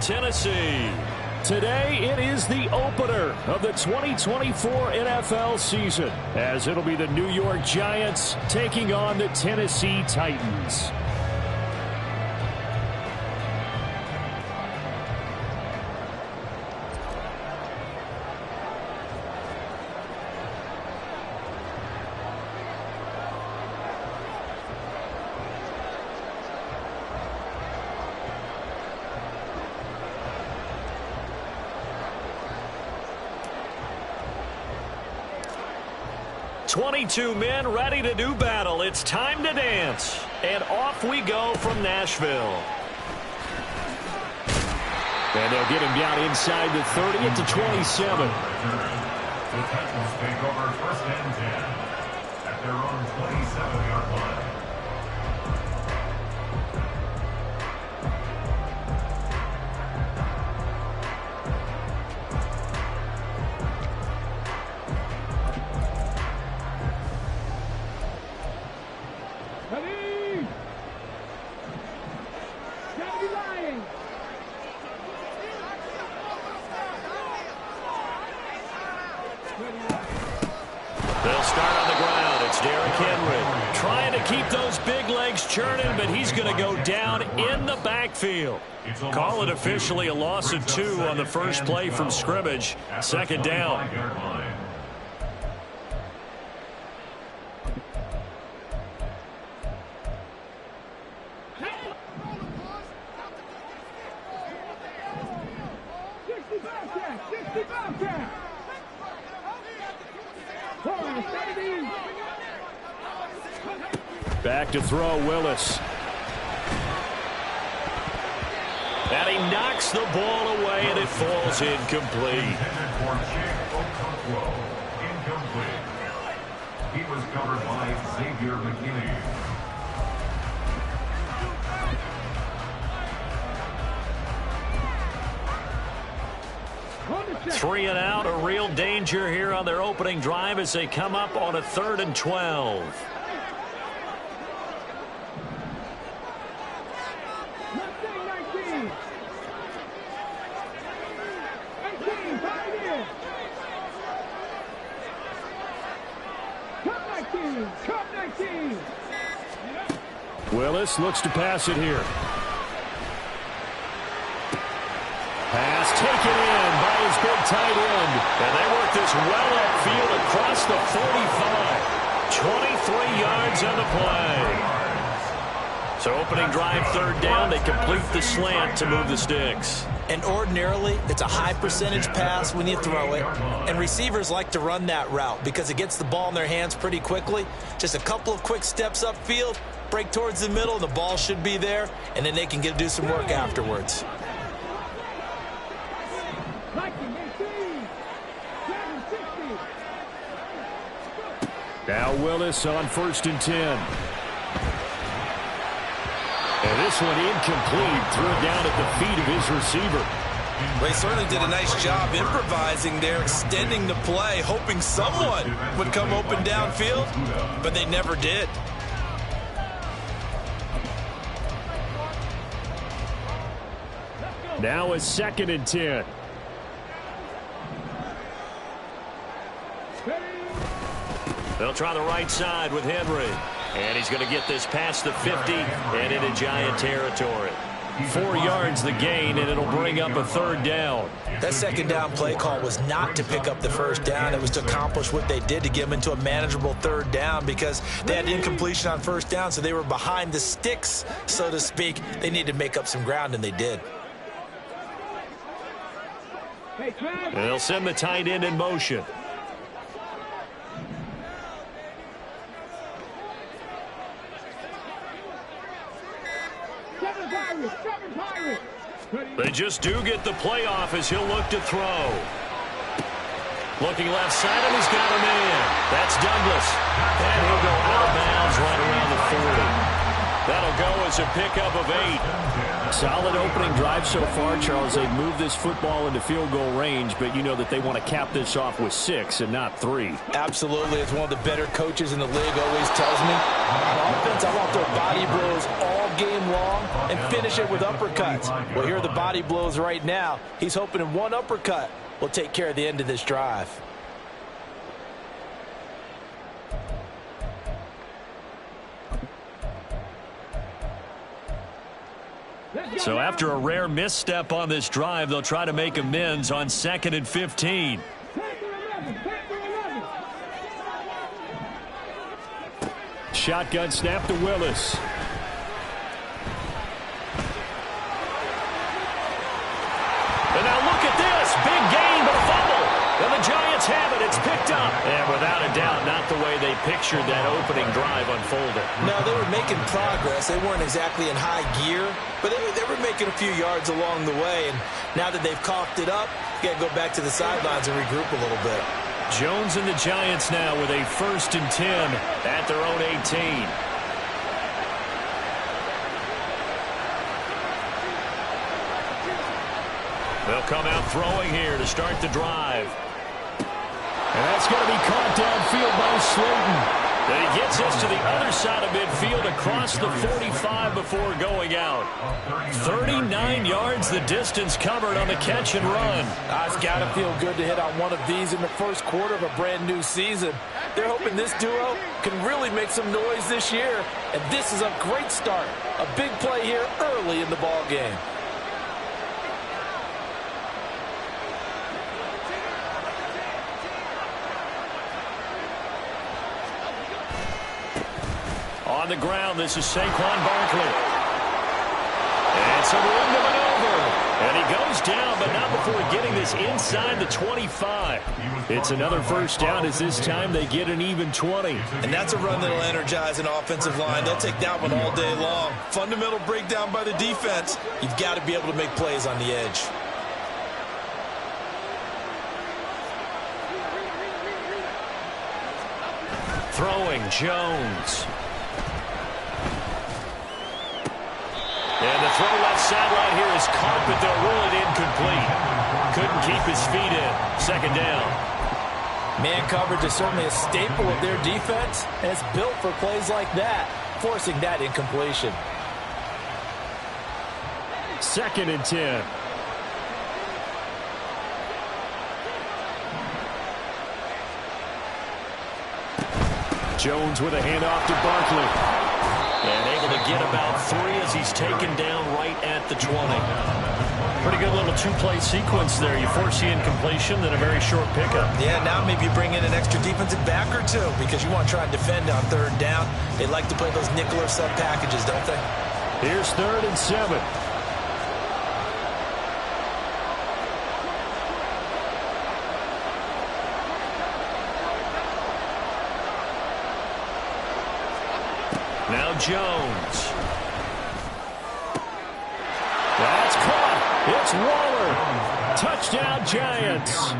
Tennessee. Today, it is the opener of the 2024 NFL season, as it'll be the New York Giants taking on the Tennessee Titans. "22 men ready to do battle. It's time to dance." And off we go from Nashville. And they'll get him down inside the 30 at the 27. The Titans take over 1st and 10 at their own 27-yard line. They'll start on the ground. It's Derrick Henry trying to keep those big legs churning, but he's going to go down in the backfield. Call it officially a loss of 2 on the first play from scrimmage. 2nd down. Back to throw, Willis. And he knocks the ball away, and it falls incomplete. He was covered by Xavier McKinney. Three and out, a real danger here on their opening drive as they come up on a 3rd and 12. Willis looks to pass it here. Pass taken in by his big tight end. And they work this well upfield across the 45. 23 yards on the play. So opening drive 3rd down, they complete the slant to move the sticks. And ordinarily, it's a high percentage pass when you throw it. And receivers like to run that route because it gets the ball in their hands pretty quickly. Just a couple of quick steps upfield, break towards the middle, and the ball should be there. And then they can do some work afterwards. Now Willis on 1st and 10. And this one incomplete. Threw it down at the feet of his receiver. They certainly did a nice job improvising there, extending the play, hoping someone would come open downfield, but they never did. Now a 2nd and 10. They'll try the right side with Henry. And he's going to get this past the 50 and into Giant territory. 4 yards the gain, and it'll bring up a 3rd down. That 2nd down play call was not to pick up the 1st down. It was to accomplish what they did to get them into a manageable 3rd down because they had incompletion on 1st down, so they were behind the sticks, so to speak. They needed to make up some ground, and they did. And they'll send the tight end in motion. They just do get the playoff as he'll look to throw. Looking left side, and he's got a man. That's Douglas. And he'll go out of bounds right around the 40. That'll go as a pickup of 8. Solid opening drive so far, Charles. They've moved this football into field goal range, but you know that they want to cap this off with 6 and not 3. Absolutely. As one of the better coaches in the league always tells me, on offense, I want their body blows all game long and finish it with uppercuts. Well, here are the body blows right now. He's hoping in one uppercut will take care of the end of this drive. So after a rare misstep on this drive, they'll try to make amends on 2nd and 15. Shotgun snap to Willis. And now look at this. Big gain, but a fumble. And the Giants have it. It's picked up. And without a doubt, not the way they pictured that opening drive unfolded. No, they were making progress. They weren't exactly in high gear, but they were making a few yards along the way. And now that they've coughed it up, you got to go back to the sidelines and regroup a little bit. Jones and the Giants now with a 1st and 10 at their own 18. They'll come out throwing here to start the drive. And that's going to be caught downfield by Slayton. Then he gets us to the other side of midfield across the 45 before going out. 39 yards the distance covered on the catch and run. It's got to feel good to hit on one of these in the first quarter of a brand new season. They're hoping this duo can really make some noise this year. And this is a great start. A big play here early in the ball game. On the ground, this is Saquon Barkley. And some room to maneuver. And he goes down, but not before getting this inside the 25. It's another first down as this time they get an even 20. And that's a run that'll energize an offensive line. They'll take that one all day long. Fundamental breakdown by the defense. You've got to be able to make plays on the edge. Throwing, Jones. And the throw left sideline here is caught, but they'll rule it incomplete. Couldn't keep his feet in. 2nd down. Man coverage is certainly a staple of their defense, and it's built for plays like that, forcing that incompletion. 2nd and 10. Jones with a handoff to Barkley. And able to get about 3 as he's taken down right at the 20. Pretty good little two-play sequence there. You force the incompletion, then a very short pickup. Yeah, now maybe you bring in an extra defensive back or two because you want to try and defend on 3rd down. They like to play those nickel or sub packages, don't they? Here's 3rd and 7. Now Jones. That's caught. It's Waller. Touchdown, Giants.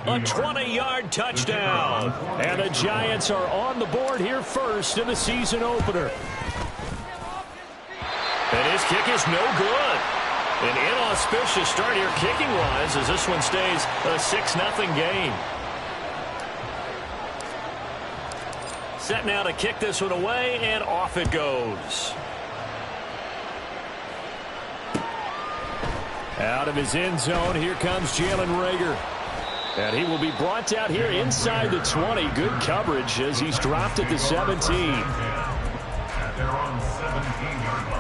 A 20-yard touchdown. And the Giants are on the board here first in the season opener. And his kick is no good. An inauspicious start here kicking-wise as this one stays a 6-0 game. Set now to kick this one away, and off it goes. Out of his end zone, here comes Jalen Reagor. And he will be brought down here inside the 20. Good coverage as he's dropped at the 17. At their own 17-yard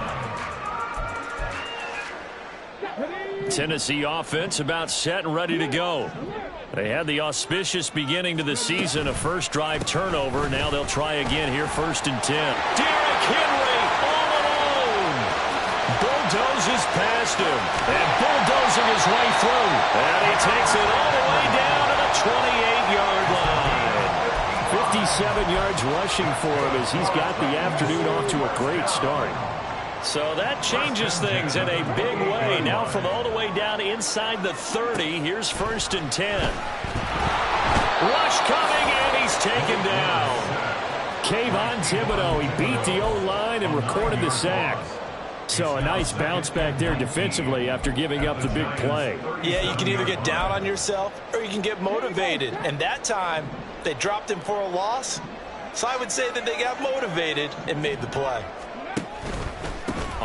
line. Tennessee offense about set and ready to go. They had the auspicious beginning to the season, a first drive turnover. Now they'll try again here, 1st and 10. Derrick Henry all alone. Bulldozes past him and bulldozing his way through. And he takes it all the way down to the 28-yard line. 57 yards rushing for him as he's got the afternoon off to a great start. So that changes things in a big way. Now from all the way down inside the 30, here's 1st and 10. Rush coming, and he's taken down. Kayvon Thibodeau, he beat the O-line and recorded the sack. So a nice bounce back there defensively after giving up the big play. Yeah, you can either get down on yourself or you can get motivated. And that time, they dropped him for a loss. So I would say that they got motivated and made the play.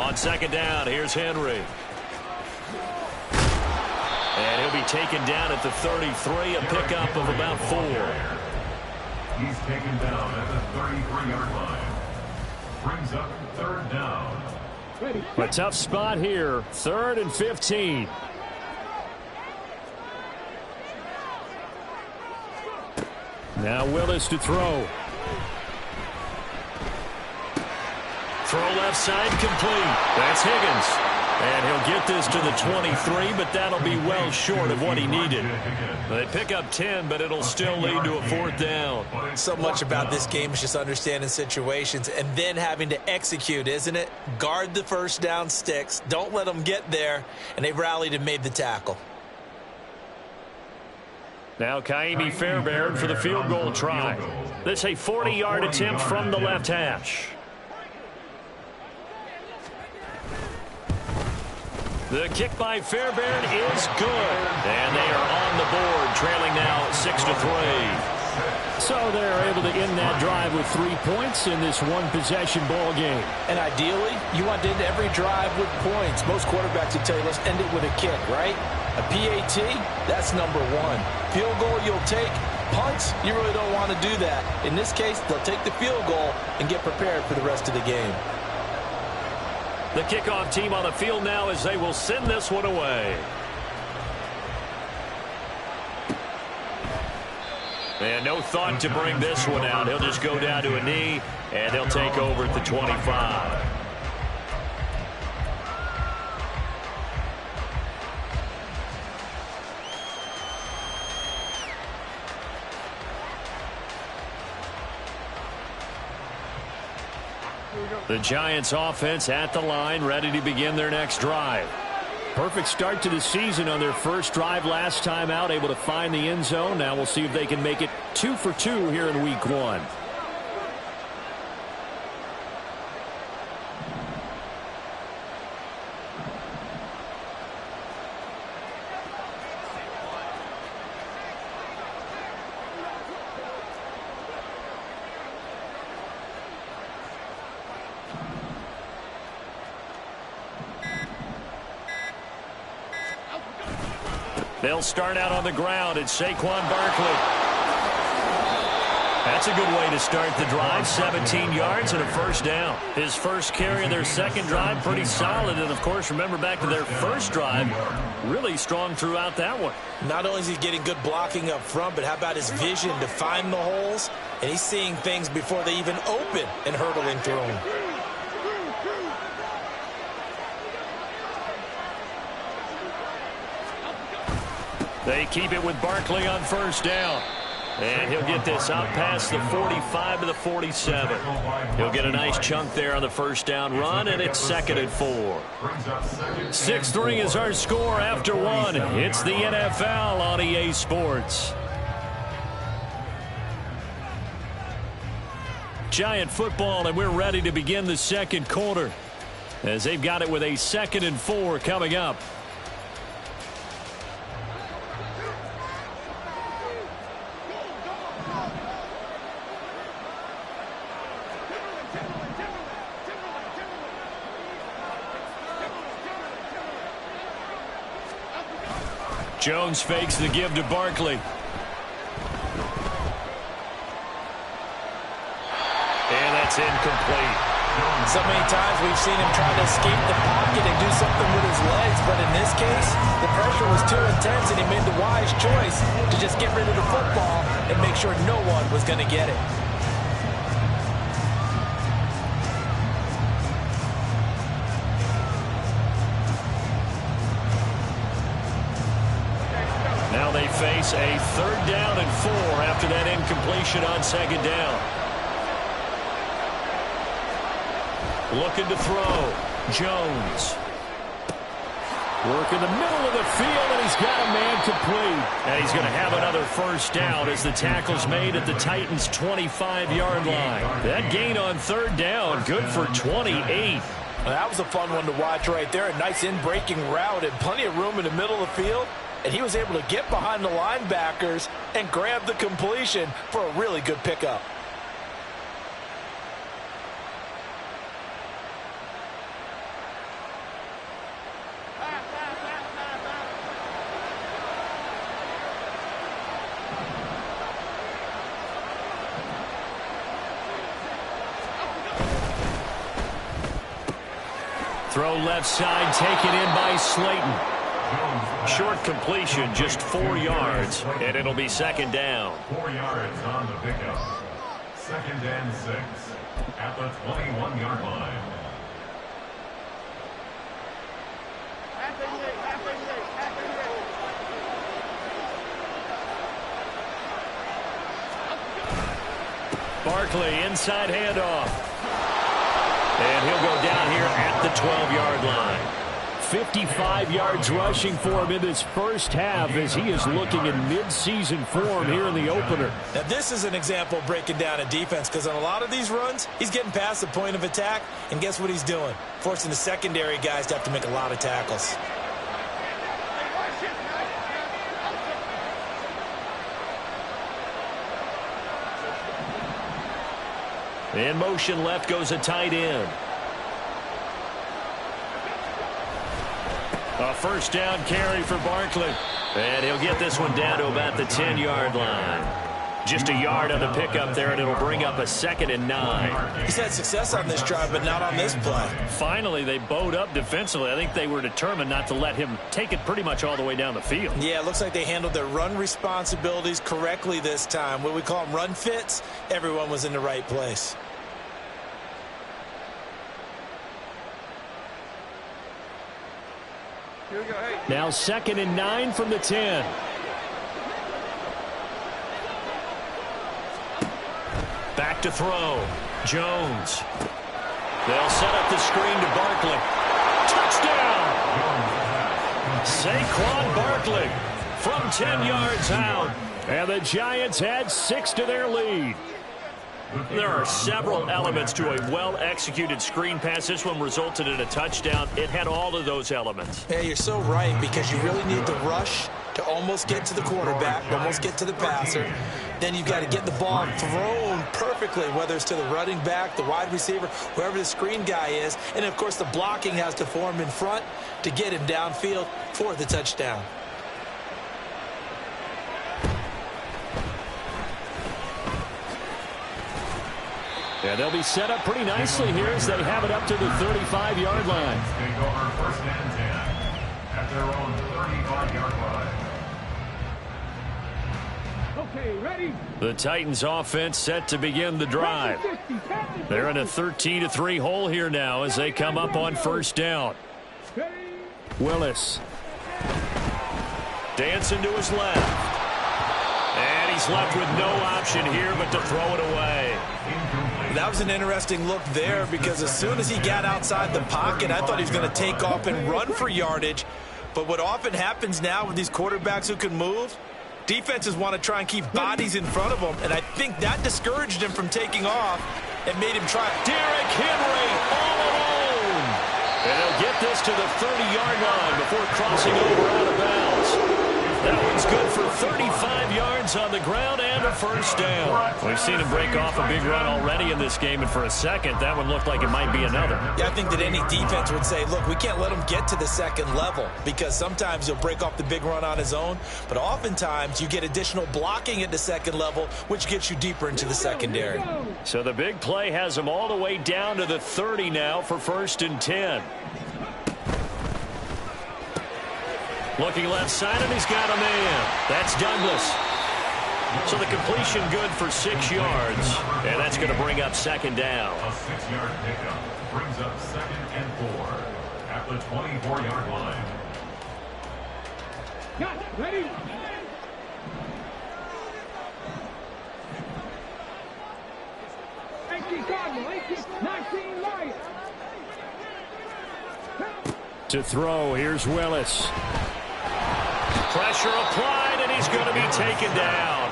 On second down, here's Henry. And he'll be taken down at the 33, a pickup of about 4. He's taken down at the 33-yard line. Brings up third down. A tough spot here, 3rd and 15. Now Willis to throw. Throw left side complete. That's Higgins. And he'll get this to the 23, but that'll be well short of what he needed. They pick up 10, but it'll still lead to a 4th down. So much about this game is just understanding situations and then having to execute, isn't it? Guard the first down sticks. Don't let them get there. And they rallied and made the tackle. Now Kaimi Fairbairn for the field goal try. This a 40-yard attempt from the left hash. The kick by Fairbairn is good. And they are on the board, trailing now 6-3. So they're able to end that drive with 3 points in this one-possession ball game. And ideally, you want to end every drive with points. Most quarterbacks will tell you, let's end it with a kick, right? A PAT, that's number 1. Field goal you'll take. Punts, you really don't want to do that. In this case, they'll take the field goal and get prepared for the rest of the game. The kickoff team on the field now as they will send this one away. And no thought to bring this one out. He'll just go down to a knee, and they'll take over at the 25. The Giants offense at the line, ready to begin their next drive. Perfect start to the season on their first drive last time out, able to find the end zone. Now we'll see if they can make it 2 for 2 here in week 1. They'll start out on the ground. It's Saquon Barkley. That's a good way to start the drive. 17 yards and a first down. His first carry of their second drive, pretty solid. And, of course, remember back to their first drive, really strong throughout that one. Not only is he getting good blocking up front, but how about his vision to find the holes? And he's seeing things before they even open and hurtling through them. They keep it with Barkley on first down. And he'll get this out past the 45 to the 47. He'll get a nice chunk there on the first down run, and it's 2nd and 4. 6-3 is our score after 1. It's the NFL on EA Sports. Giant football, and we're ready to begin the second quarter as they've got it with a 2nd and 4 coming up. Jones fakes the give to Barkley. And that's incomplete. So many times we've seen him try to escape the pocket and do something with his legs, but in this case, the pressure was too intense, and he made the wise choice to just get rid of the football and make sure no one was going to get it. Now they face a 3rd down and 4 after that incompletion on 2nd down. Looking to throw. Jones. Work in the middle of the field, and he's got a man complete. And he's going to have another first down as the tackle's made at the Titans' 25-yard line. That gain on 3rd down, good for 28. Well, that was a fun one to watch right there. A nice in-breaking route and plenty of room in the middle of the field. And he was able to get behind the linebackers and grab the completion for a really good pickup. Throw left side, taken in by Slayton. Short completion, just 4 yards, and it'll be second down. 4 yards on the pickup. 2nd and 6 at the 21-yard line. Barkley, inside handoff. And he'll go down here at the 12-yard line. 55 yards rushing for him in this first half as he is looking in mid-season form here in the opener. Now, this is an example of breaking down a defense because on a lot of these runs, he's getting past the point of attack, and guess what he's doing? Forcing the secondary guys to have to make a lot of tackles. In motion left goes a tight end. A first down carry for Barkley. And he'll get this one down to about the 10-yard line. Just a yard on the pickup there, and it'll bring up a 2nd and 9. He's had success on this drive, but not on this play. Finally, they bowed up defensively. I think they were determined not to let him take it pretty much all the way down the field. Yeah, it looks like they handled their run responsibilities correctly this time. What we call them run fits, everyone was in the right place. Now 2nd and 9 from the 10. Back to throw. Jones. They'll set up the screen to Barkley. Touchdown! Saquon Barkley from 10 yards out. And the Giants had 6 to their lead. There are several elements to a well-executed screen pass. This one resulted in a touchdown. It had all of those elements. Yeah, you're so right, because you really need to rush to almost get to the quarterback, almost get to the passer. Then you've got to get the ball thrown perfectly, whether it's to the running back, the wide receiver, whoever the screen guy is. And, of course, the blocking has to form in front to get him downfield for the touchdown. And they'll be set up pretty nicely here as they have it up to the 35-yard line. Take over 1st and 10 at their own 35-yard line. Okay, ready? The Titans offense set to begin the drive. They're in a 13-3 hole here now as they come up on 1st down. Willis. Dancing to his left. And he's left with no option here but to throw it away. That was an interesting look there, because as soon as he got outside the pocket, I thought he was going to take off and run for yardage. But what often happens now with these quarterbacks who can move, defenses want to try and keep bodies in front of them, and I think that discouraged him from taking off and made him try. Derrick Henry all alone. And he'll get this to the 30-yard line before crossing over out of bounds. That one's good for 35 yards on the ground and a 1st down. We've seen him break off a big run already in this game, and for a second, that one looked like it might be another. Yeah, I think that any defense would say, look, we can't let him get to the 2nd level, because sometimes he'll break off the big run on his own, but oftentimes you get additional blocking at the 2nd level, which gets you deeper into the secondary. So the big play has him all the way down to the 30 now for 1st and 10. Looking left side, and he's got a man. That's Douglas. So the completion good for 6 yards, and that's going to bring up 2nd down. A 6-yard pickup brings up 2nd and 4 at the 24-yard line. Got it, ready? To throw, here's Willis. Pressure applied, and he's going to be taken down.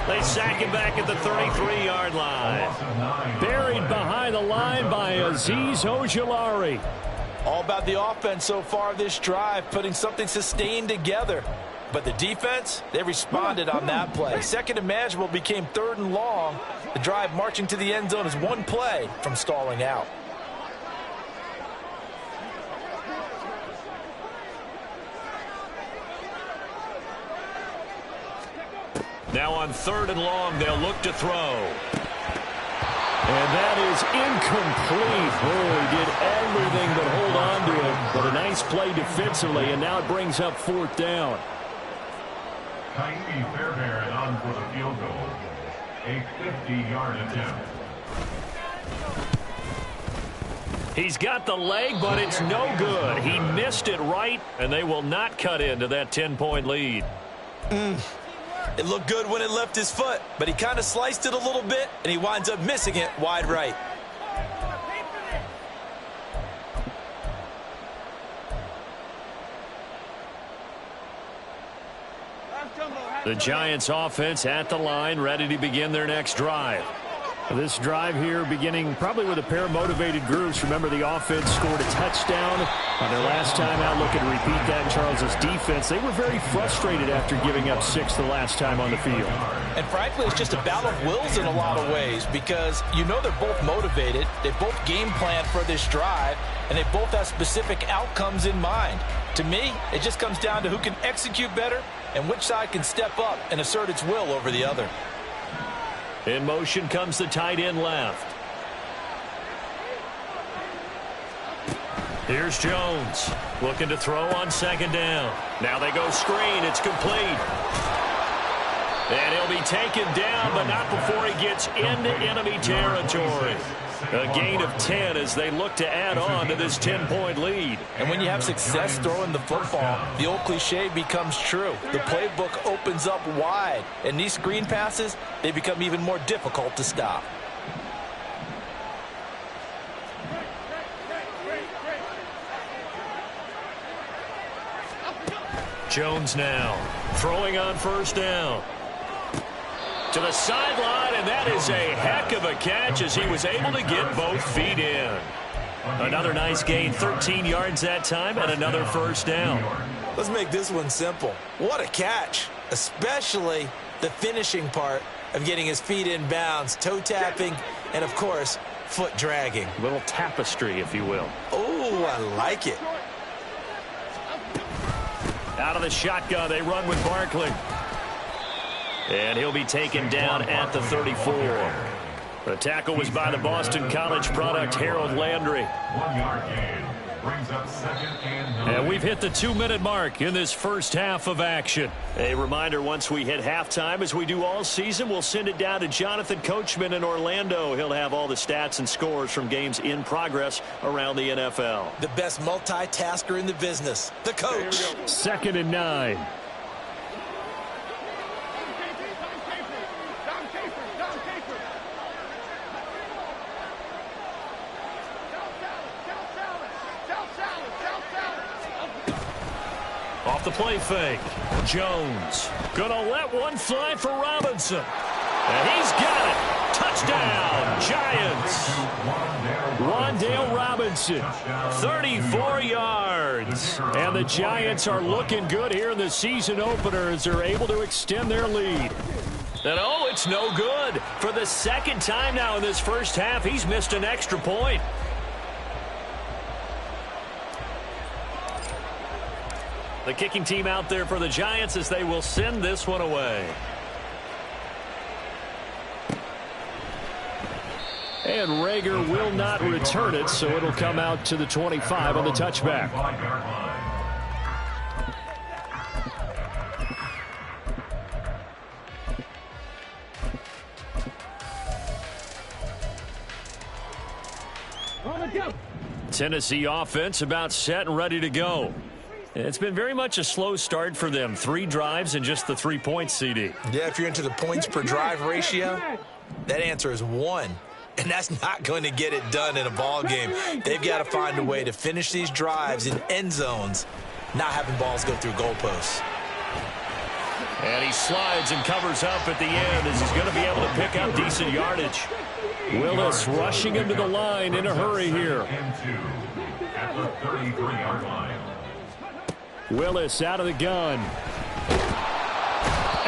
They sack him back at the 33-yard line. Buried behind the line by Azeez Ojulari. All about the offense so far this drive, putting something sustained together. But the defense, they responded on that play. 2nd and manageable became 3rd and long. The drive marching to the end zone is one play from stalling out. Now on 3rd and long, they'll look to throw. And that is incomplete. Oh, he did everything but hold on nice play defensively, and now it brings up 4th down. Kaimi Fairbairn on for the field goal. A 50-yard attempt. He's got the leg, but it's no good. He missed it right, and they will not cut into that 10-point lead. It looked good when it left his foot, but he kind of sliced it a little bit, and he winds up missing it wide right. The Giants offense at the line, ready to begin their next drive. This drive here beginning probably with a pair of motivated groups. Remember, the offense scored a touchdown on their last time out. Looking to repeat that in Charles's defense. They were very frustrated after giving up 6 the last time on the field. And frankly, it's just a battle of wills in a lot of ways because you know they're both motivated. They both game plan for this drive, and they both have specific outcomes in mind. To me, it just comes down to who can execute better and which side can step up and assert its will over the other. In motion comes the tight end left. Here's Jones looking to throw on 2nd down. Now they go screen. It's complete. And he'll be taken down, but not before he gets into enemy territory. A gain of 10 as they look to add on to this 10-point lead. And when you have success throwing the football, the old cliche becomes true. The playbook opens up wide, and these screen passes, they become even more difficult to stop. Jones now throwing on 1st down. To the sideline, and that is a heck of a catch as he was able to get both feet in. Another nice gain, 13 yards that time, and another 1st down. Let's make this one simple. What a catch, especially the finishing part of getting his feet in bounds, toe tapping, and of course, foot dragging. A little tapestry, if you will. Oh, I like it. Out of the shotgun, they run with Barkley. And he'll be taken down at the 34. The tackle was by the Boston College product, Harold Landry. 1-yard gain. Brings up 2nd and 9. And we've hit the 2-minute mark in this first half of action. A reminder, once we hit halftime, as we do all season, we'll send it down to Jonathan Coachman in Orlando. He'll have all the stats and scores from games in progress around the NFL. The best multitasker in the business, the coach. 2nd and 9. Off the play fake. Jones gonna let one fly for Robinson. And he's got it. Touchdown, Giants. Wan'Dale Robinson. 34 yards. And the Giants are looking good here in the season opener as they're able to extend their lead. And oh, it's no good. For the 2nd time now in this first half, he's missed an extra point. The kicking team out there for the Giants as they will send this one away. And Rager will not return it, so it'll come out to the 25 on the touchback. Tennessee offense about set and ready to go. It's been very much a slow start for them. 3 drives and just the 3 points, CD. Yeah, if you're into the points per drive ratio, that answer is 1. And that's not going to get it done in a ball game. They've got to find a way to finish these drives in end zones, not having balls go through goalposts. And he slides and covers up at the end as he's going to be able to pick up decent yardage. Willis rushing him to the line in a hurry here. At the 33-yard line. Willis out of the gun.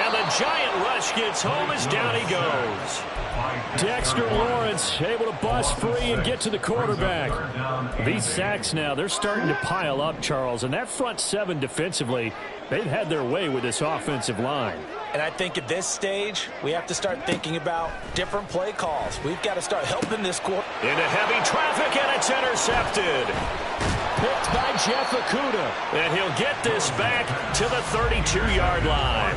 And the giant rush gets home as down he goes. Dexter Lawrence able to bust free and get to the quarterback. These sacks now, they're starting to pile up, Charles. And that front 7 defensively, they've had their way with this offensive line. And I think at this stage, we have to start thinking about different play calls. We've got to start helping this quarter. Into heavy traffic, and it's intercepted. picked by Jeff Okudah. And he'll get this back to the 32-yard line.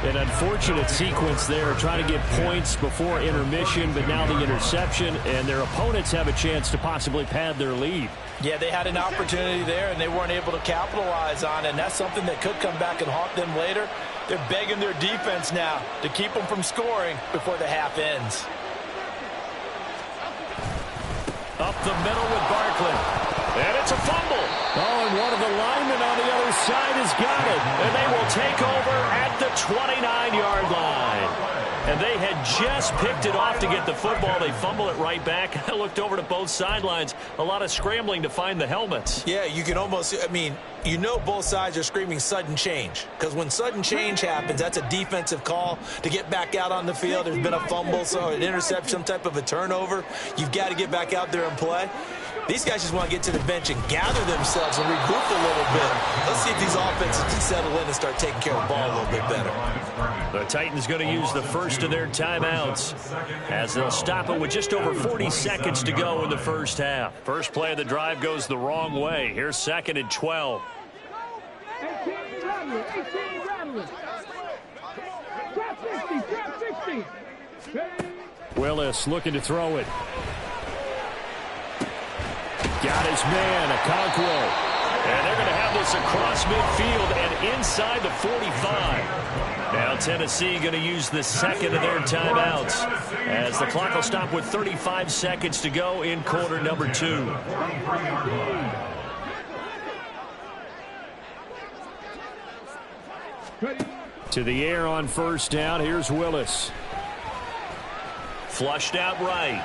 An unfortunate sequence there, trying to get points before intermission, but now the interception, and their opponents have a chance to possibly pad their lead. Yeah, they had an opportunity there, and they weren't able to capitalize on it, and that's something that could come back and haunt them later. They're begging their defense now to keep them from scoring before the half ends. Up the middle with Barkley. And it's a fumble. Oh, and one of the linemen on the other side has got it. And they will take over at the 29-yard line. And they had just picked it off to get the football. They fumble it right back. I looked over to both sidelines. A lot of scrambling to find the helmets. Yeah, you can almost, I mean, you know both sides are screaming sudden change. Because when sudden change happens, that's a defensive call to get back out on the field. There's been a fumble, so an interception, some type of a turnover. You've got to get back out there and play. These guys just want to get to the bench and gather themselves and regroup a little bit. Let's see if these offenses can settle in and start taking care of the ball a little bit better. The Titans going to use the first of their timeouts as they'll stop it with just over 40 seconds to go in the first half. First play of the drive goes the wrong way. Here's 2nd and 12. 60. Willis looking to throw it. Got his man, Okonkwo. And they're going to have this across midfield and inside the 45. Now Tennessee going to use the second of their timeouts as the clock will stop with 35 seconds to go in quarter number 2. To the air on first down. Here's Willis. Flushed out right.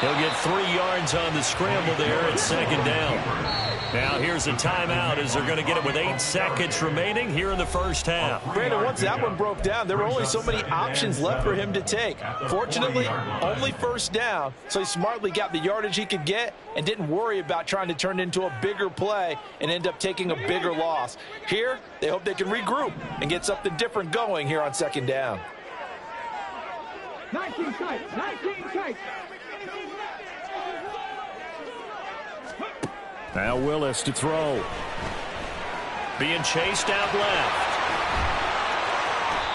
He'll get 3 yards on the scramble there at 2nd down. Now here's a timeout as they're going to get it with 8 seconds remaining here in the first half. Brandon, once that one broke down, there were only so many options left for him to take. Fortunately, only first down, so he smartly got the yardage he could get and didn't worry about trying to turn it into a bigger play and end up taking a bigger loss. Here, they hope they can regroup and get something different going here on 2nd down. 19 tight. Now Willis to throw. Being chased out left.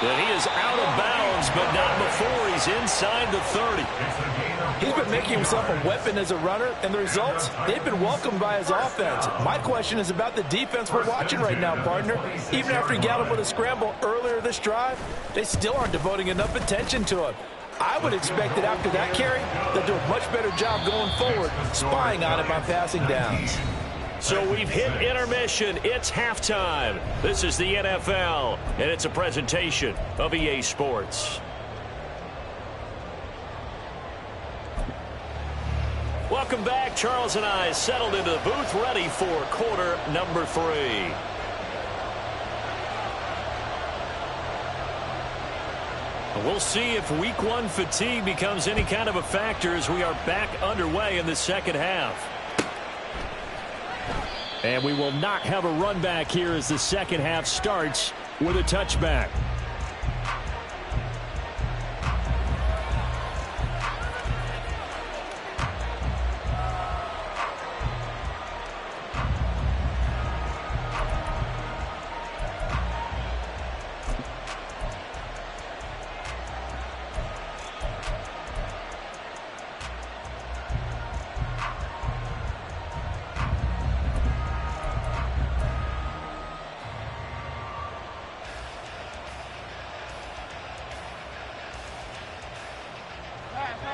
And he is out of bounds, but not before he's inside the 30. He's been making himself a weapon as a runner, and the results, they've been welcomed by his offense. My question is about the defense we're watching right now, partner. Even after he got him with a scramble earlier this drive, they still aren't devoting enough attention to him. I would expect that after that carry, they'll do a much better job going forward, spying on him on passing downs. So we've hit intermission. It's halftime. This is the NFL, and it's a presentation of EA Sports. Welcome back. Charles and I settled into the booth, ready for quarter number 3. We'll see if week 1 fatigue becomes any kind of a factor as we are back underway in the second half. And we will not have a run back here as the second half starts with a touchback.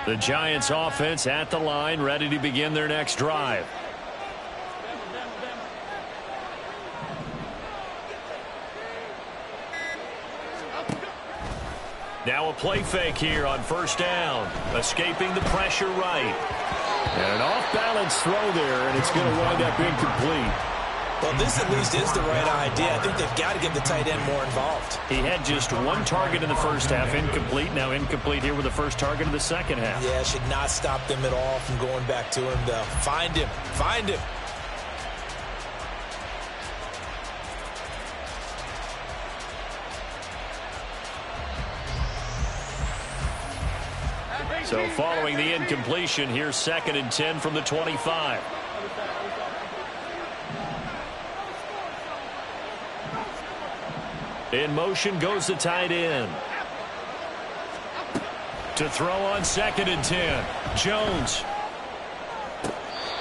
The Giants offense at the line, ready to begin their next drive. Now a play fake here on first down. Escaping the pressure right. And an off-balance throw there, and it's going to wind up incomplete. Well, this at least is the right idea. I think they've got to get the tight end more involved. He had just 1 target in the first half, incomplete. Now incomplete here with the first target of the second half. Yeah, should not stop them at all from going back to him, though. Find him. Find him. So following the incompletion, here's 2nd and 10 from the 25. In motion goes the tight end. To throw on 2nd and 10. Jones.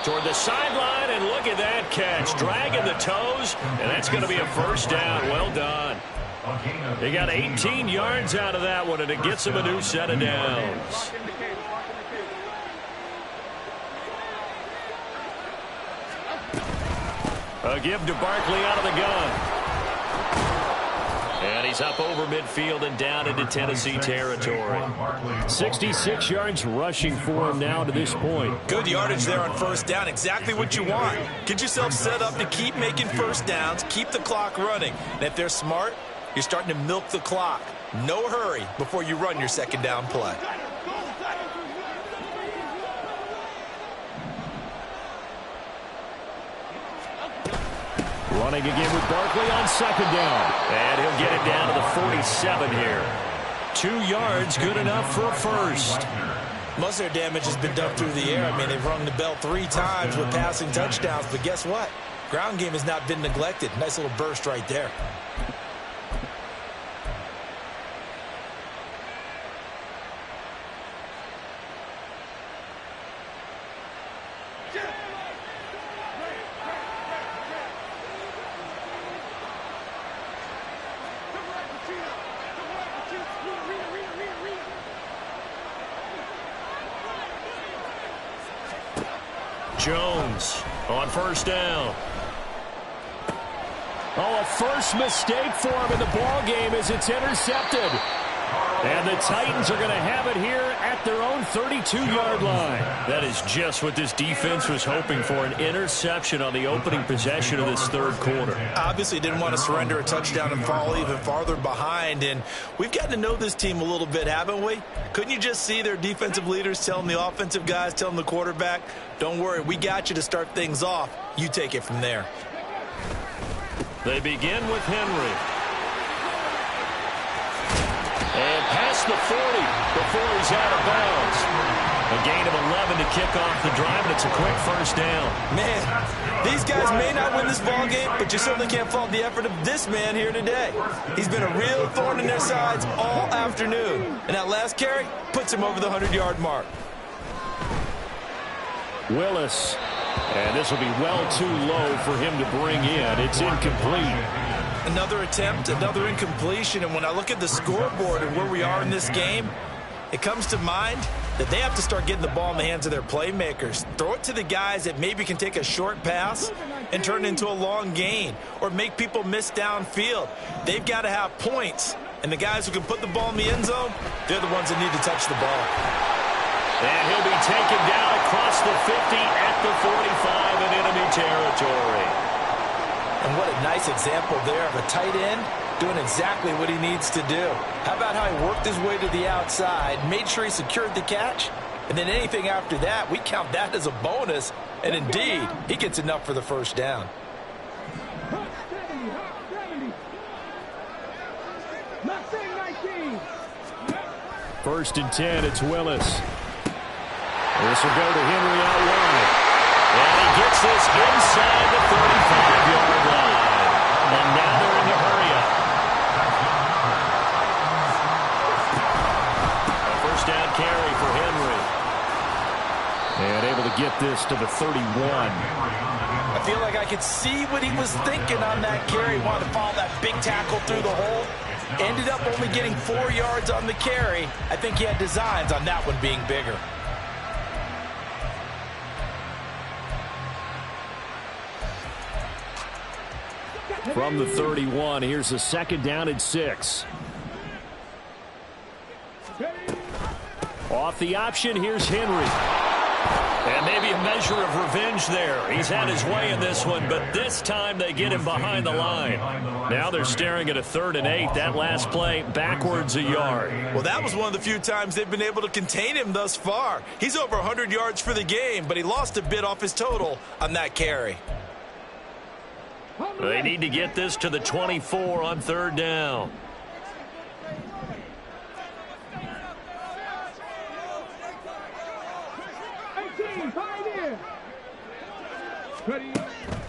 Toward the sideline, and look at that catch. Dragging the toes, and that's going to be a first down. Well done. They got 18 yards out of that one, and it gets them a new set of downs. A give to Barkley out of the gun. And he's up over midfield and down into Tennessee territory. 66 yards rushing for him now to this point. Good yardage there on first down. Exactly what you want. Get yourself set up to keep making first downs, keep the clock running. And if they're smart, you're starting to milk the clock. No hurry before you run your second down play. Running again with Barkley on 2nd down. And he'll get it down to the 47 here. 2 yards, good enough for a first. Most of their damage has been done through the air. I mean, they've rung the bell 3 times with passing touchdowns. But guess what? Ground game has not been neglected. Nice little burst right there. Jones on first down. Oh, a first mistake for him in the ball game as it's intercepted. And the Titans are going to have it here at their own 32-yard line. That is just what this defense was hoping for, an interception on the opening possession of this third quarter. Obviously didn't want to surrender a touchdown and fall even farther behind. And we've gotten to know this team a little bit, haven't we? Couldn't you just see their defensive leaders telling the offensive guys, telling the quarterback, don't worry, we got you to start things off. You take it from there. They begin with Henry. And past the 40 before he's out of bounds. A gain of 11 to kick off the drive, and it's a quick first down. Man, these guys may not win this ball game, but you certainly can't fault the effort of this man here today. He's been a real thorn in their sides all afternoon. And that last carry puts him over the 100-yard mark. Willis. And this will be well too low for him to bring in. It's incomplete. Another attempt, another incompletion. And when I look at the scoreboard and where we are in this game, it comes to mind that they have to start getting the ball in the hands of their playmakers. Throw it to the guys that maybe can take a short pass and turn it into a long gain or make people miss downfield. They've got to have points. And the guys who can put the ball in the end zone, they're the ones that need to touch the ball. And he'll be taken down across the 50 at the 45 in enemy territory. And what a nice example there of a tight end doing exactly what he needs to do. How about how he worked his way to the outside, made sure he secured the catch, and then anything after that, we count that as a bonus. And indeed, he gets enough for the first down. First and 10, it's Willis. This will go to Henry out wide. And he gets this inside the 35-yard line. And now they're in the hurry-up. A first down carry for Henry. And able to get this to the 31. I feel like I could see what he was thinking on that carry. Wanted to follow that big tackle through the hole. Ended up only getting 4 yards on the carry. I think he had designs on that one being bigger. From the 31, here's a second down and 6. Off the option, here's Henry. And maybe a measure of revenge there. He's had his way in this one, but this time they get him behind the line. Now they're staring at a 3rd and 8. That last play, backwards a yard. Well, that was one of the few times they've been able to contain him thus far. He's over 100 yards for the game, but he lost a bit off his total on that carry. They need to get this to the 24 on 3rd down.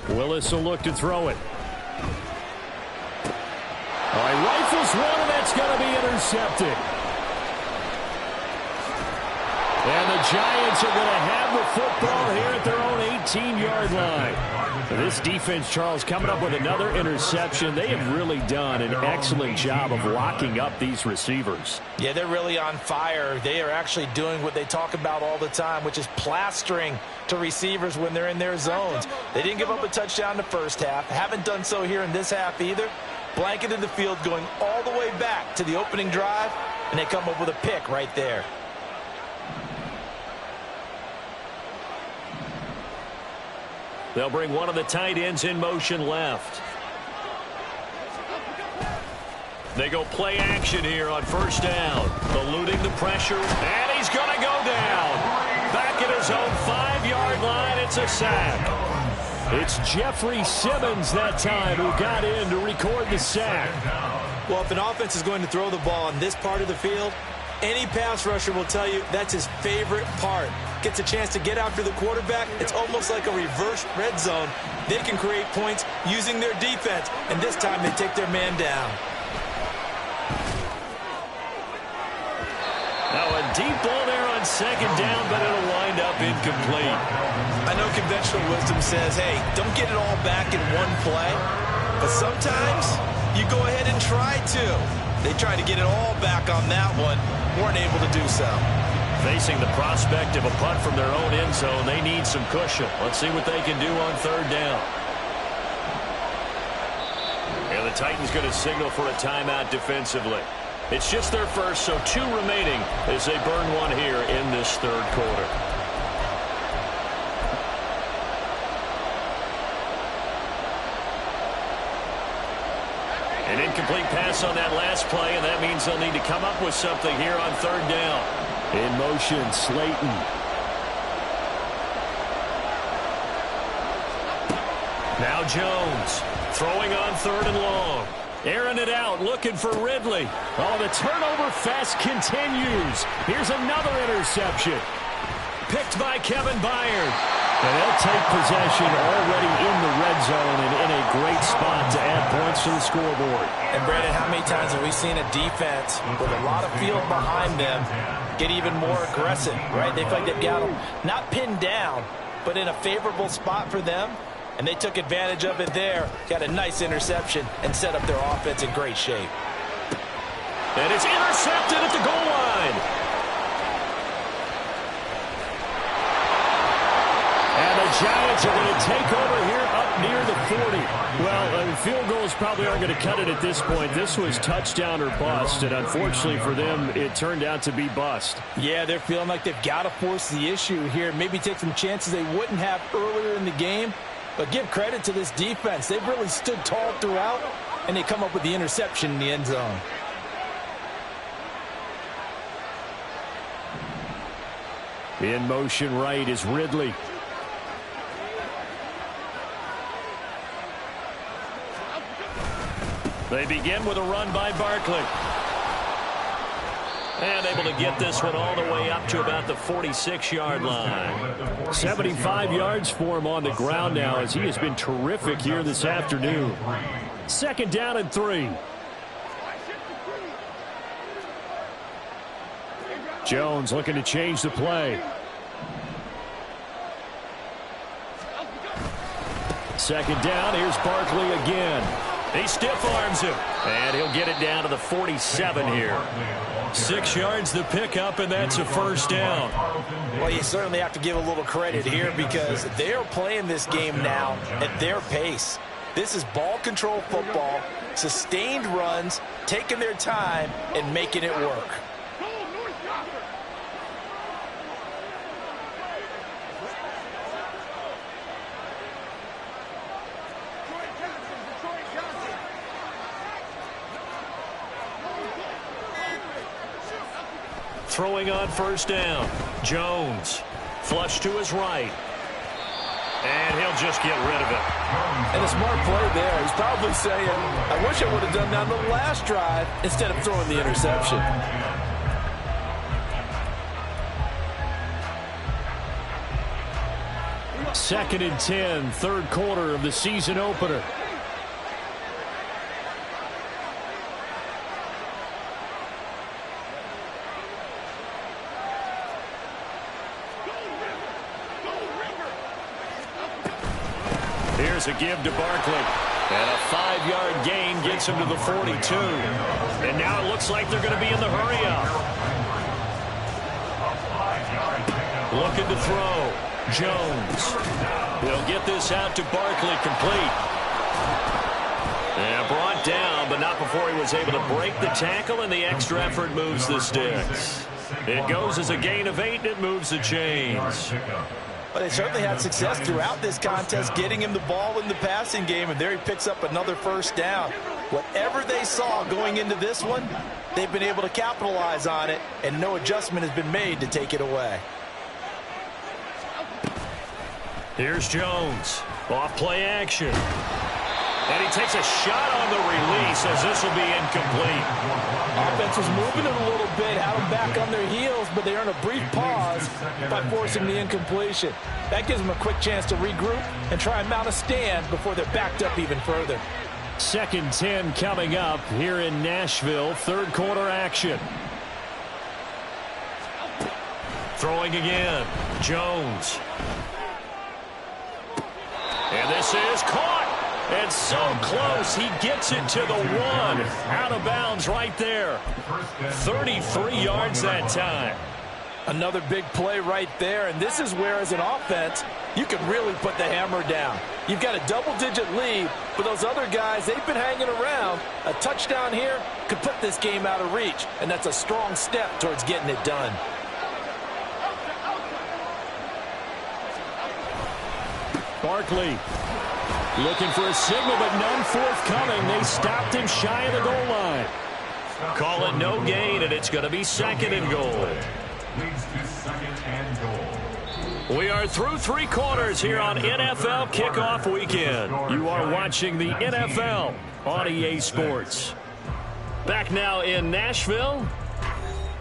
Willis will look to throw it. He rifles one, and that's going to be intercepted. And the Giants are going to have the football here at their own 18-yard line. This defense, Charles, coming up with another interception. They have really done an excellent job of locking up these receivers. Yeah, they're really on fire. They are actually doing what they talk about all the time, which is plastering to receivers when they're in their zones. They didn't give up a touchdown in the first half. Haven't done so here in this half either. Blanketed the field going all the way back to the opening drive, and they come up with a pick right there. They'll bring one of the tight ends in motion left. They go play action here on first down. Eluding the pressure, and he's going to go down. Back at his own 5-yard line, it's a sack. It's Jeffrey Simmons that time who got in to record the sack. Well, if an offense is going to throw the ball on this part of the field, any pass rusher will tell you that's his favorite part. Gets a chance to get after the quarterback. It's almost like a reverse red zone. They can create points using their defense, and this time they take their man down. Now a deep ball there on second down, but it'll wind up incomplete. I know conventional wisdom says, hey, don't get it all back in one play, but sometimes you go ahead and try to. They tried to get it all back on that one, weren't able to do so. Facing the prospect of a punt from their own end zone, they need some cushion. Let's see what they can do on third down. And the Titans going to signal for a timeout defensively. It's just their first, so 2 remaining as they burn one here in this third quarter. An incomplete pass on that last play, and that means they'll need to come up with something here on third down. In motion, Slayton. Now Jones throwing on third and long. Airing it out, looking for Ridley. Oh, the turnover fest continues. Here's another interception. Picked by Kevin Byard. And they'll take possession already in the red zone and in a great spot to add points to the scoreboard. And, Brandon, how many times have we seen a defense with a lot of field behind them get even more aggressive, right? They feel like they've got them not pinned down, but in a favorable spot for them. And they took advantage of it there. Got a nice interception and set up their offense in great shape. And it's intercepted at the goal line. And the Giants are going to take over here up near the 40. Well, field goals probably aren't going to cut it at this point. This was touchdown or bust, and unfortunately for them, it turned out to be bust. Yeah, they're feeling like they've got to force the issue here. Maybe take some chances they wouldn't have earlier in the game. But give credit to this defense. They've really stood tall throughout, and they come up with the interception in the end zone. In motion right is Ridley. They begin with a run by Barkley. And able to get this one all the way up to about the 46-yard line. 75 yards for him on the ground now as he has been terrific here this afternoon. Second down and 3. Jones looking to change the play. Second down, here's Barkley again. He stiff arms him, and he'll get it down to the 47 here. 6 yards the pickup, and that's a first down. Well, you certainly have to give a little credit here because they are playing this game now at their pace. This is ball control football, sustained runs, taking their time, and making it work. Throwing on first down. Jones. Flush to his right. And he'll just get rid of it. And a smart play there. He's probably saying, I wish I would have done that on the last drive instead of throwing the interception. Second and 10, third quarter of the season opener. There's a give to Barkley. And a 5-yard gain gets him to the 42. And now it looks like they're going to be in the hurry-up. Looking to throw. Jones. He'll get this out to Barkley, complete. And brought down, but not before he was able to break the tackle, and the extra effort moves the sticks. It goes as a gain of 8, and it moves the chains. But they certainly had success throughout this contest, getting him the ball in the passing game, and there he picks up another first down. Whatever they saw going into this one, they've been able to capitalize on it, and no adjustment has been made to take it away. Here's Jones. Off play action. And he takes a shot on the release as this will be incomplete. Offense was moving it a little bit, had them back on their heels, but they earn a brief pause by forcing the incompletion. That gives them a quick chance to regroup and try and mount a stand before they're backed up even further. 2nd and 10 coming up here in Nashville. Third quarter action. Throwing again. Jones. And this is caught. And so close, he gets it to the 1. Out of bounds right there. 33 yards that time. Another big play right there, and this is where, as an offense, you can really put the hammer down. You've got a double-digit lead, but those other guys, they've been hanging around. A touchdown here could put this game out of reach, and that's a strong step towards getting it done. Barkley looking for a signal, but none forthcoming. They stopped him shy of the goal line. Call it no gain, and it's going to be 2nd and goal. Leads to 2nd and goal. We are through 3 quarters here on NFL Kickoff Weekend. You are watching the NFL on EA Sports. Back now in Nashville.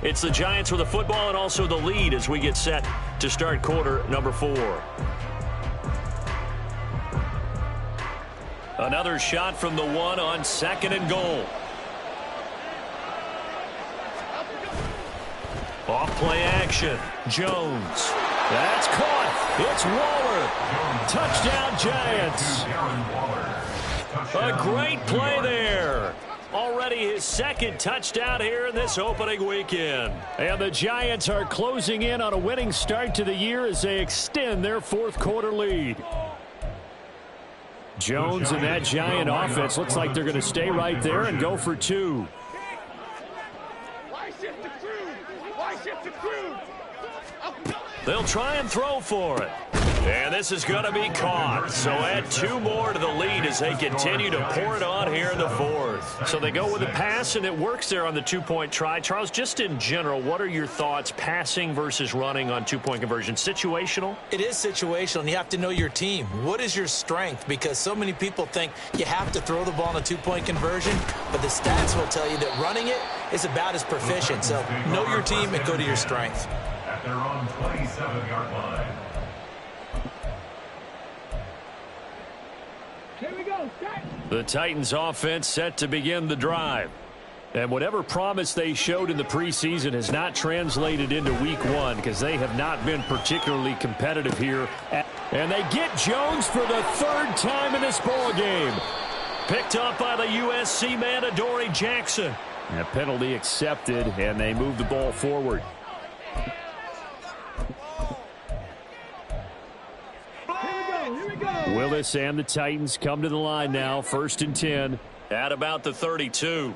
It's the Giants with the football and also the lead as we get set to start quarter number 4. Another shot from the 1 on 2nd and goal. Off play action. Jones. That's caught. It's Waller. Touchdown, Giants. A great play there. Already his 2nd touchdown here in this opening weekend. And the Giants are closing in on a winning start to the year as they extend their 4th quarter lead. Jones and that Giant offense looks like they're going to stay right there and go for 2. They'll try and throw for it. And this is going to be caught. So add 2 more to the lead as they continue to pour it on here in the 4th. So they go with a pass, and it works there on the 2-point try. Charles, just in general, what are your thoughts passing versus running on 2-point conversion? Situational? It is situational, and you have to know your team. What is your strength? Because so many people think you have to throw the ball in a 2-point conversion, but the stats will tell you that running it is about as proficient. So know your team and go to your strength. At their own 27-yard line. Here we go. The Titans offense set to begin the drive. And whatever promise they showed in the preseason has not translated into week 1 because they have not been particularly competitive here. And they get Jones for the 3rd time in this ball game. Picked up by the USC man, Adoree Jackson. And a penalty accepted, and they move the ball forward. Willis and the Titans come to the line now. 1st and 10. At about the 32.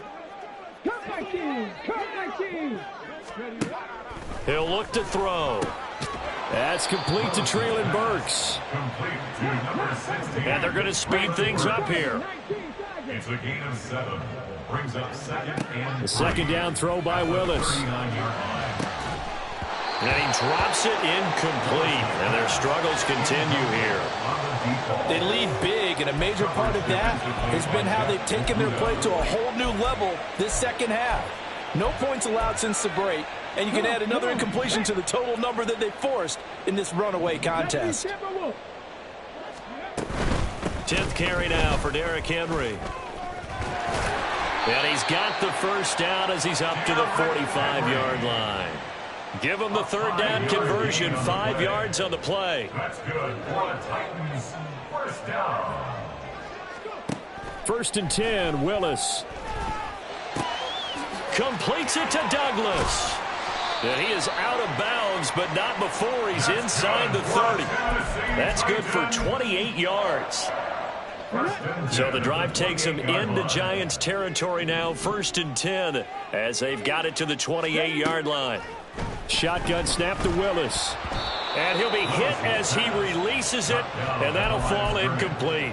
Cut 19. Cut 19. He'll look to throw. That's complete to Treylon Burks. Complete to number 60. And they're going to speed things up here. It's a gain of 7. Brings up 2nd and The 2nd down throw by Willis. 39-yard line. And he drops it incomplete. And their struggles continue here. They lead big, and a major part of that has been how they've taken their play to a whole new level this 2nd half. No points allowed since the break, and you can add another incompletion to the total number that they forced in this runaway contest. 10th carry now for Derrick Henry. And he's got the 1st down as he's up to the 45-yard line. Give him the 3rd down conversion, 5 yards on the play. That's good for the Titans. 1st down. First and 10, Willis. Completes it to Douglas. And he is out of bounds, but not before he's inside the 30. That's good for 28 yards. So the drive takes him into Giants territory now, first and 10, as they've got it to the 28-yard line. Shotgun snap to Willis. And he'll be hit as he releases it, and that'll fall incomplete.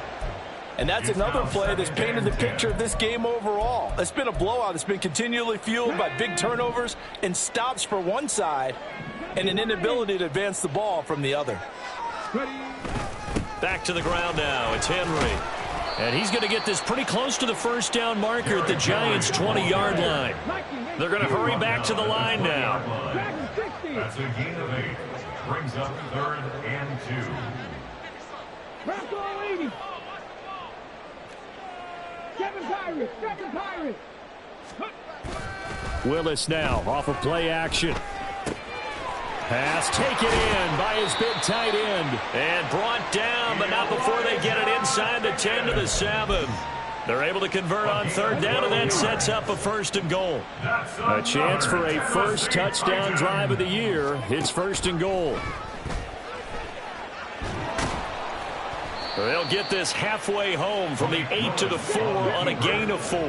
And that's another play that's painted the picture of this game overall. It's been a blowout. It's been continually fueled by big turnovers and stops for one side and an inability to advance the ball from the other. Back to the ground now. It's Henry. And he's going to get this pretty close to the first down marker at the Giants' 20-yard line. They're going to hurry back to the line now. That's a gain of 8. Brings up 3rd and 2. Seven Pirates. Willis now off of play action. Pass taken in by his big tight end. And brought down, but not before they get it inside the 10 to the 7. They're able to convert on 3rd down, and that sets up a 1st and goal. A chance for a first touchdown drive of the year. It's 1st and goal. They'll get this halfway home from the 8 to the 4 on a gain of 4.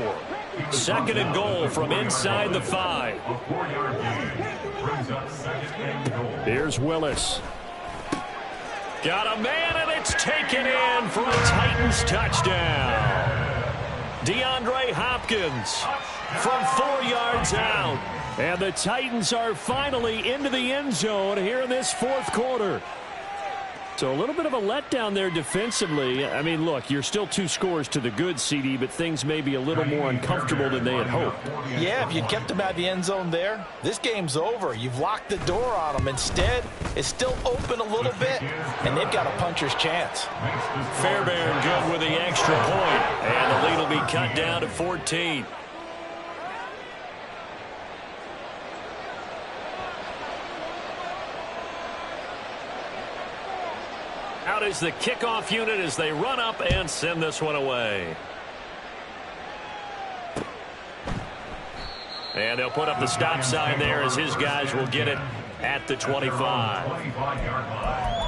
2nd and goal from inside the 5. A 4-yard gain brings up 2nd and goal. Here's Willis. Got a man, and it's taken in for a Titans touchdown. DeAndre Hopkins from 4 yards out. And the Titans are finally into the end zone here in this 4th quarter. So a little bit of a letdown there defensively. I mean, look, you're still 2 scores to the good, CD, but things may be a little more uncomfortable than they had hoped. Yeah, if you kept them out of the end zone there, this game's over. You've locked the door on them. Instead, it's still open a little bit, and they've got a puncher's chance. Fairbairn good with the extra point, and the lead will be cut down to 14. Out is the kickoff unit as they run up and send this one away. And they'll put up the stop sign there as his guys will get it at the 25. 25-yard line.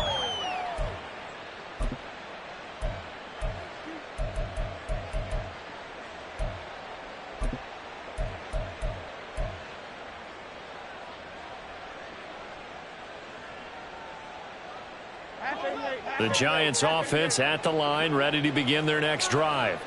The Giants offense at the line, ready to begin their next drive.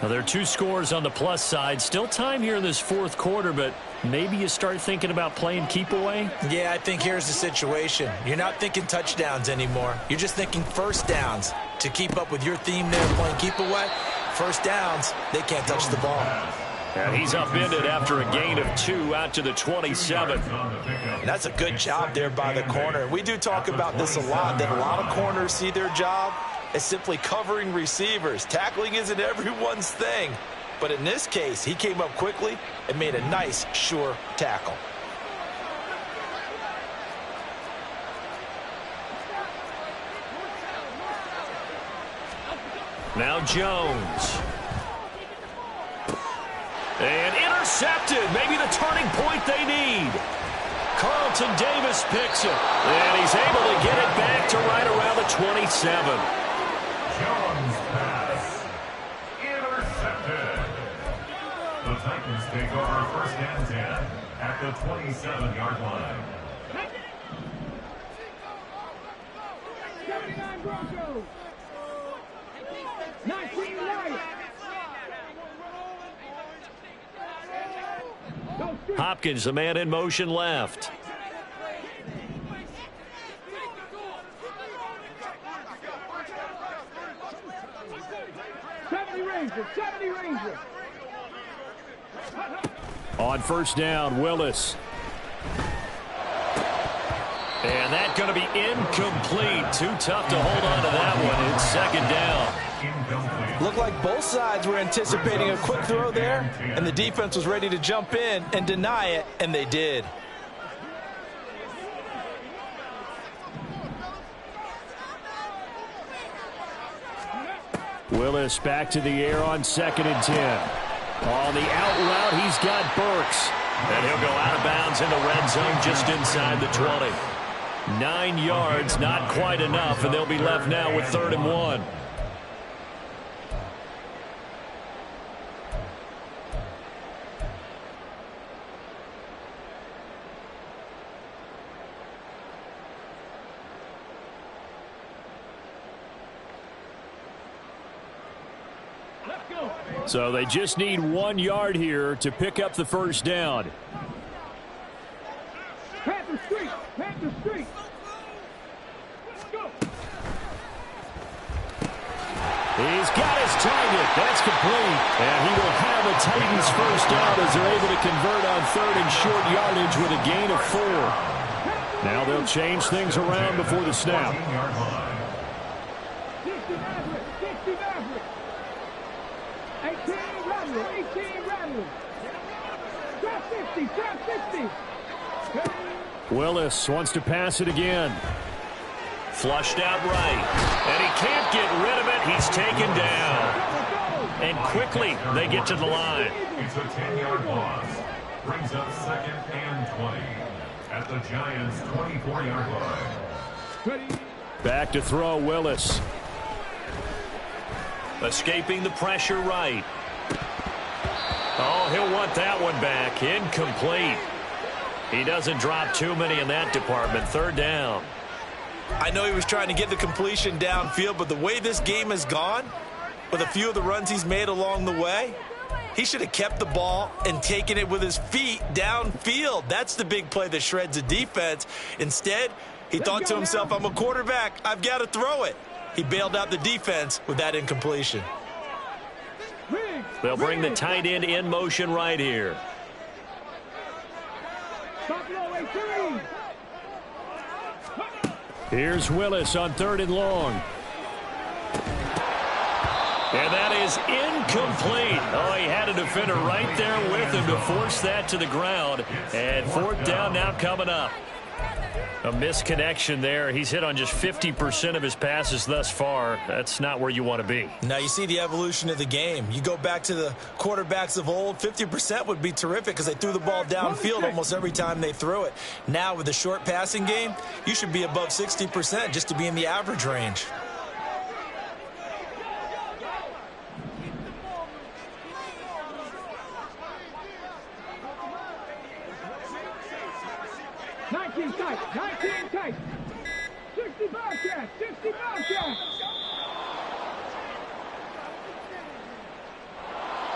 Now, there are 2 scores on the plus side. Still time here in this 4th quarter, but maybe you start thinking about playing keep away? Yeah, I think here's the situation. You're not thinking touchdowns anymore. You're just thinking first downs. To keep up with your theme there, playing keep away, first downs, they can't touch the ball. And he's upended after a gain of 2 out to the 27. And that's a good job there by the corner. We do talk about this a lot, that a lot of corners see their job as simply covering receivers. Tackling isn't everyone's thing. But in this case, he came up quickly and made a nice, sure tackle. Now Jones. And intercepted. Maybe the turning point they need. Carlton Davis picks it. And he's able to get it back to right around the 27. Jones pass. Intercepted. The Titans take over 1st and 10 at the 27-yard line. 79 Broncos. 19 Lions. Hopkins, the man in motion left. On 1st down, Willis. And that's going to be incomplete. Too tough to hold on to that one. It's 2nd down. Looked like both sides were anticipating a quick throw there, and the defense was ready to jump in and deny it, and they did. Willis back to the air on 2nd and 10. On the out route, he's got Burks. And he'll go out of bounds in the red zone just inside the 20. 9 yards, not quite enough, and they'll be left now with 3rd and 1. So they just need 1 yard here to pick up the first down. Panther Street! Panther Street! Go! He's got his target. That's complete. And he will have a Titans first down as they're able to convert on 3rd and short yardage with a gain of 4. Now they'll change things around before the snap. 60 Maverick! 60 Maverick! 18 Rattler! 18 Rattler! Trap 50! Trap 50! Willis wants to pass it again. Flushed out right. And he can't get rid of it. He's taken down. And quickly they get to the line. It's a 10-yard loss. Brings up 2nd and 20 at the Giants' 24-yard line. Back to throw, Willis. Escaping the pressure right. Oh, he'll want that one back. Incomplete. He doesn't drop too many in that department. 3rd down. I know he was trying to get the completion downfield, but the way this game has gone, with a few of the runs he's made along the way, he should have kept the ball and taken it with his feet downfield. That's the big play that shreds the defense. Instead, he thought to himself, I'm a quarterback. I've got to throw it. He bailed out the defense with that incompletion. They'll bring the tight end in motion right here. Here's Willis on 3rd and long. And that is incomplete. Oh, he had a defender right there with him to force that to the ground. And 4th down now coming up. A misconnection there. He's hit on just 50% of his passes thus far. That's not where you want to be. Now you see the evolution of the game. You go back to the quarterbacks of old, 50% would be terrific because they threw the ball downfield almost every time they threw it. Now with the short passing game, you should be above 60% just to be in the average range. Tight, 19 tight. 60 Bobcats, 60 Bobcats.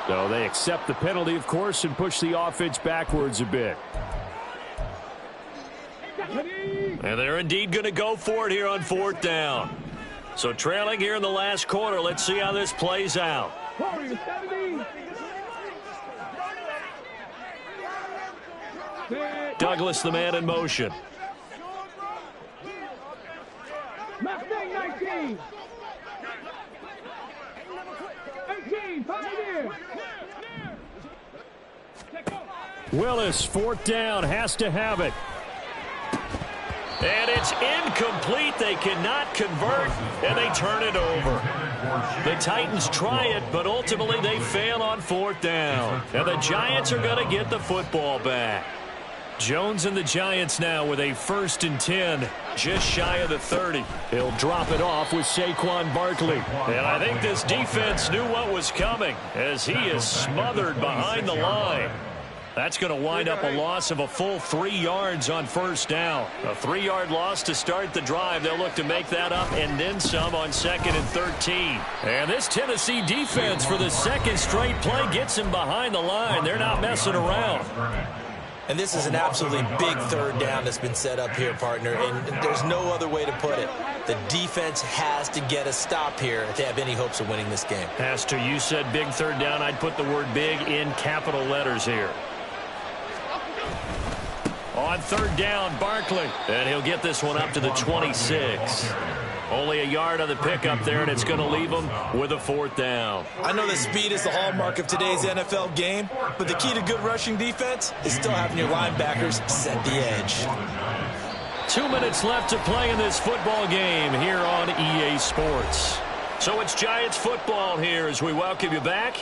So they accept the penalty, of course, and push the offense backwards a bit. And they're indeed going to go for it here on 4th down. So trailing here in the last quarter. Let's see how this plays out. Douglas, the man in motion. Mustang 19. 18, Pioneer. Willis, 4th down, has to have it. And it's incomplete. They cannot convert, and they turn it over. The Titans try it, but ultimately they fail on 4th down. And the Giants are going to get the football back. Jones and the Giants now with a 1st and 10, just shy of the 30. He'll drop it off with Saquon Barkley. And I think this defense knew what was coming as he is smothered behind the line. That's going to wind up a loss of a full 3 yards on 1st down. A 3-yard loss to start the drive. They'll look to make that up and then some on 2nd and 13. And this Tennessee defense for the 2nd straight play gets him behind the line. They're not messing around. And this is an absolutely big 3rd down that's been set up here, partner, and there's no other way to put it. The defense has to get a stop here if they have any hopes of winning this game. As to you said big 3rd down, I'd put the word big in capital letters here. On 3rd down, Barkley. And he'll get this one up to the 26. Only a yard on the pickup there, and it's going to leave them with a 4th down. I know that speed is the hallmark of today's NFL game, but the key to good rushing defense is still having your linebackers set the edge. 2 minutes left to play in this football game here on EA Sports. So it's Giants football here as we welcome you back.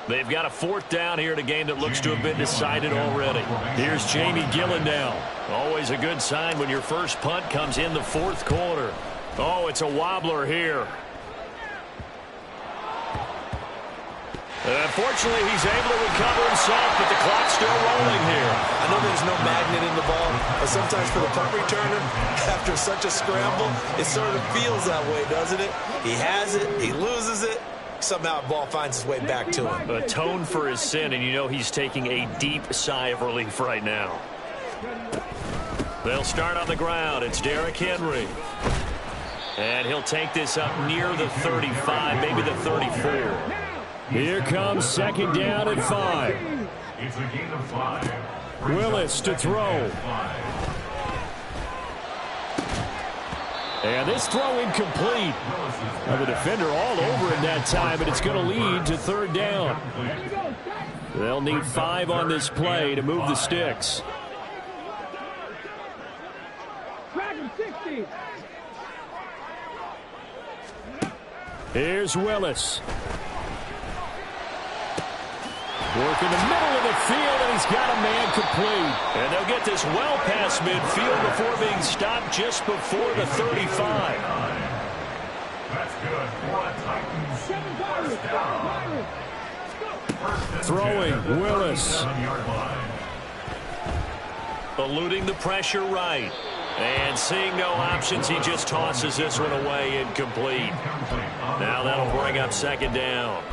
They've got a 4th down here in a game that looks to have been decided already. Here's Jamie Gillen now. Always a good sign when your first punt comes in the 4th quarter. Oh, it's a wobbler here. Unfortunately, he's able to recover himself, but the clock's still rolling here. I know there's no magnet in the ball, but sometimes for the punt returner, after such a scramble, it sort of feels that way, doesn't it? He has it, he loses it, somehow the ball finds its way back to him. Atone for his sin, and you know he's taking a deep sigh of relief right now. They'll start on the ground. It's Derrick Henry. And he'll take this up near the 35, maybe the 34. Here comes 2nd down and 5. It's a gain of 5. Willis to throw. And this throw incomplete. Now the defender all over him that time, but it's going to lead to 3rd down. They'll need 5 on this play to move the sticks. Here's Willis. Working the middle of the field, and he's got a man complete. And they'll get this well past midfield before being stopped just before the 35. That's good for a Titans. Throwing, Willis. Eluding the pressure right. And seeing no options, he just tosses this one away incomplete. Now that'll bring up 2nd down.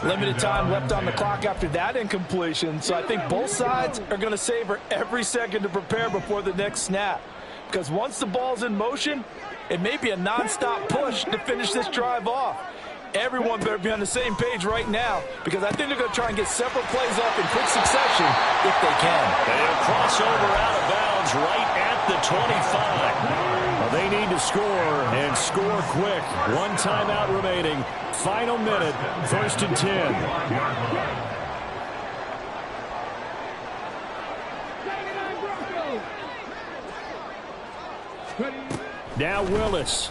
Limited time left on the clock after that incompletion, so I think both sides are going to savor every second to prepare before the next snap. Because once the ball's in motion, it may be a nonstop push to finish this drive off. Everyone better be on the same page right now, because I think they're going to try and get several plays off in quick succession if they can. And he'll cross over out of bounds right at the 25. Well, they need to score, and score quick. 1 timeout remaining. Final minute, 1st and 10. Now Willis.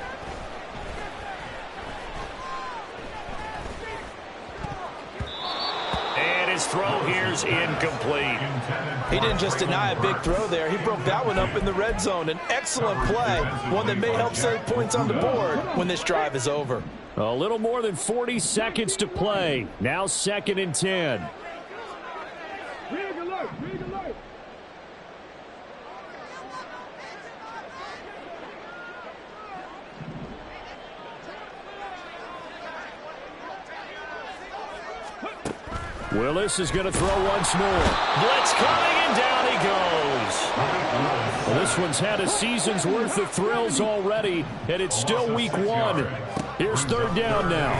And his throw here's incomplete. He didn't just deny a big throw there. He broke that one up in the red zone. An excellent play, one that may help save points on the board when this drive is over. A little more than 40 seconds to play. Now 2nd and 10. Rig alert, rig alert. Willis is going to throw once more. Blitz coming, and down he goes. Well, this one's had a season's worth of thrills already, and it's still week 1. Here's 3rd down now.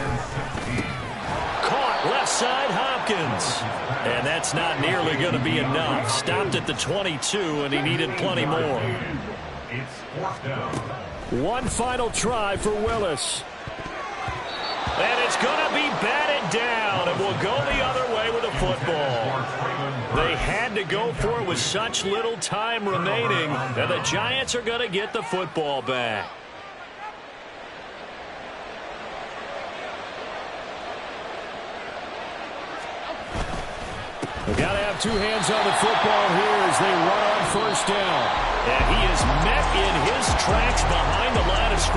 Caught left side Hopkins. And that's not nearly going to be enough. Stopped at the 22, and he needed plenty more. It's 4th down. One final try for Willis. And it's going to be batted down, and will go the other way with the football. They had to go for it with such little time remaining, and the Giants are going to get the football back. They've got to have 2 hands on the football here as they run on 1st down. And he is met in his tracks behind the line of scrimmage.